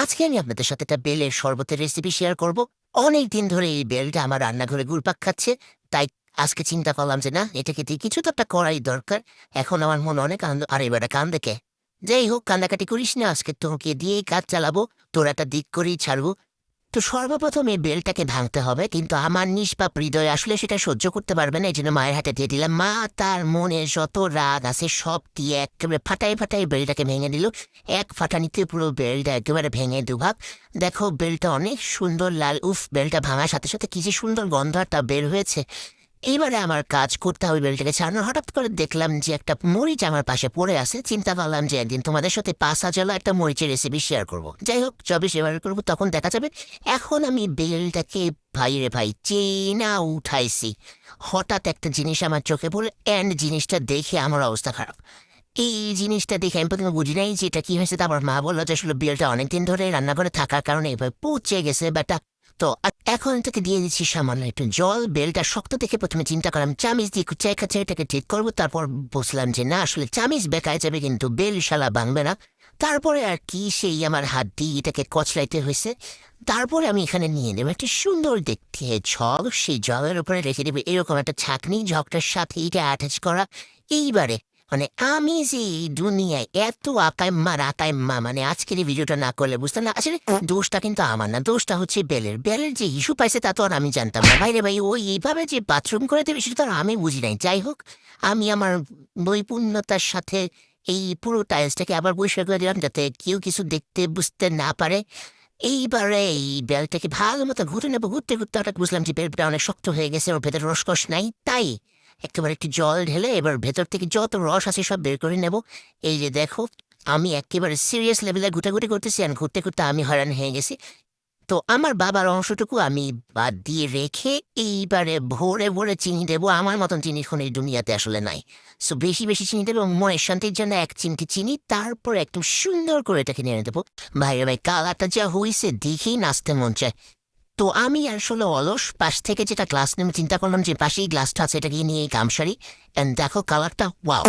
আজকে আমি আপনাদের সাথে একটা বেলের শরবতের রেসিপি শেয়ার করব। অনেক দিন ধরে এই বেলটা আমার রান্নাঘরে ঘুরপাক খাচ্ছে। তাই আজকে চিন্তা করলাম যে না, এটাকে দিয়ে কিছু তো একটা করাই দরকার। এখন আমার মনে অনেক আনন্দ, আর এবারে কান্দে। যাই হোক, কান্দাকাটি করিস না, আজকে তোকে দিয়েই কাজ চালাবো। তোর একটা দিক করেই ছাড়বো। তো সর্বপ্রথম এই বেলটাকে ভাঙতে হবে, কিন্তু আমার নিষ্পাপ হৃদয় আসলে সেটা সহ্য করতে পারবে না। এই জন্য মায়ের হাতে দিয়ে দিলাম। মা তার মনে যত রাগ আছে সব দিয়ে একেবারে ফাটাই ফাটাই বেলটাকে ভেঙে দিল। এক ফাটানিতে পুরো বেলটা একেবারে ভেঙে দুভাগ। দেখো, বেলটা অনেক সুন্দর লাল। উফ, বেলটা ভাঙার সাথে সাথে কি যে সুন্দর গন্ধ একটা বের হয়েছে। এইবারে আমার কাজ করতে হবে বেলটাকে ছাড়ানো। হঠাৎ করে দেখলাম যে একটা মরিচ আমার পাশে পড়ে আছে। চিন্তা করলাম যে একদিন তোমাদের সাথে পাঁচা জ্বালা একটা মরিচের রেসিপি শেয়ার করব। যাই হোক, যবে শেয়ার করবো তখন দেখা যাবে। এখন আমি বেলটাকে ভাই রে ভাই চেনা উঠাইছি। হঠাৎ একটা জিনিস আমার চোখে পড়ে, অ্যান্ড জিনিসটা দেখে আমার অবস্থা খারাপ। এই জিনিসটা দেখে আমি প্রথমে বুঝি নাই যে এটা কি হয়েছে। তারপর মা বললো যে আসলে বেলটা অনেকদিন ধরে রান্নাঘরে থাকার কারণে এভাবে পচে গেছে বেটা। তো এখন থেকে দিয়ে দিচ্ছি সামান্য একটু জল। বেলটা শক্ত দেখে প্রথমে চিন্তা করলাম চামিচ দিয়ে কুচাই খাচ্ছে এটাকে ঠিক করবো। তারপর বুঝলাম যে না, আসলে চামিচ বেকায় যাবে কিন্তু বেল শালা ভাঙবে না। তারপরে আর কি, সেই আমার হাত দিয়ে এটাকে কচলাইতে হয়েছে। তারপরে আমি এখানে নিয়ে নেব একটা সুন্দর দেখতে জগ। সেই জগের উপরে রেখে দেবে এরকম একটা ছাঁকনি, জগটার সাথে এটা অ্যাটাচ করা। এইবারে মানে আমি যে এই দুনিয়ায় এত আকাইম্মা, মানে আজকের এই ভিডিওটা না করলে বুঝতাম না। আসলে দোষটা কিন্তু আমার না, দোষটা হচ্ছে বেলের যে ইস্যু পাইছে তা তো আর আমি জানতাম না। ভাইরে ভাই, ওই এইভাবে যে বাথরুম করে দেবে সেটা তো আর আমি বুঝি নাই। যাই হোক, আমি আমার বৈপুণ্যতার সাথে এই পুরো টাইলসটাকে আবার পরিষ্কার করে দিলাম, যাতে কেউ কিছু দেখতে বুঝতে না পারে। এইবারে এই বেলটাকে ভালো মতো ঘুরে নেবো। ঘুরতে ঘুরতে হঠাৎ বুঝলাম যে বেলটা অনেক শক্ত হয়ে গেছে, ওর ভেতরে রসকস নাই। তাই একেবারে একটু জল ঢেলে এবার ভেতর থেকে যত রস আছে সব বের করে নেব। এই যে দেখো, আমি একেবারে সিরিয়াস লেভেলে ঘুটাঘুটি করতেছি, আর ঘুরতে ঘুরতে আমি হয়রান হয়ে গেছি। তো আমার বাবার অংশটুকু আমি বাদ দিয়ে রেখে এইবারে ভোরে ভোরে চিনি দেবো। আমার মতন চিনি এখন এই দুনিয়াতে আসলে নাই। সো বেশি বেশি চিনি দেবো, এবং মনের শান্তির জন্য এক চিমটি চিনি। তারপর একদম সুন্দর করে এটাকে নিয়ে দেবো। ভাইরে ভাই, কালারটা যা হয়েছে দেখেই নাচতে মন চায়। তো আমি আসলে অলস, পাশ থেকে যেটা গ্লাস নেমে চিন্তা করলাম যে পাশেই গ্লাসটা আছে, এটাকে নিয়ে কামসারি। এন্ড দেখো কালারটা, ওয়াও।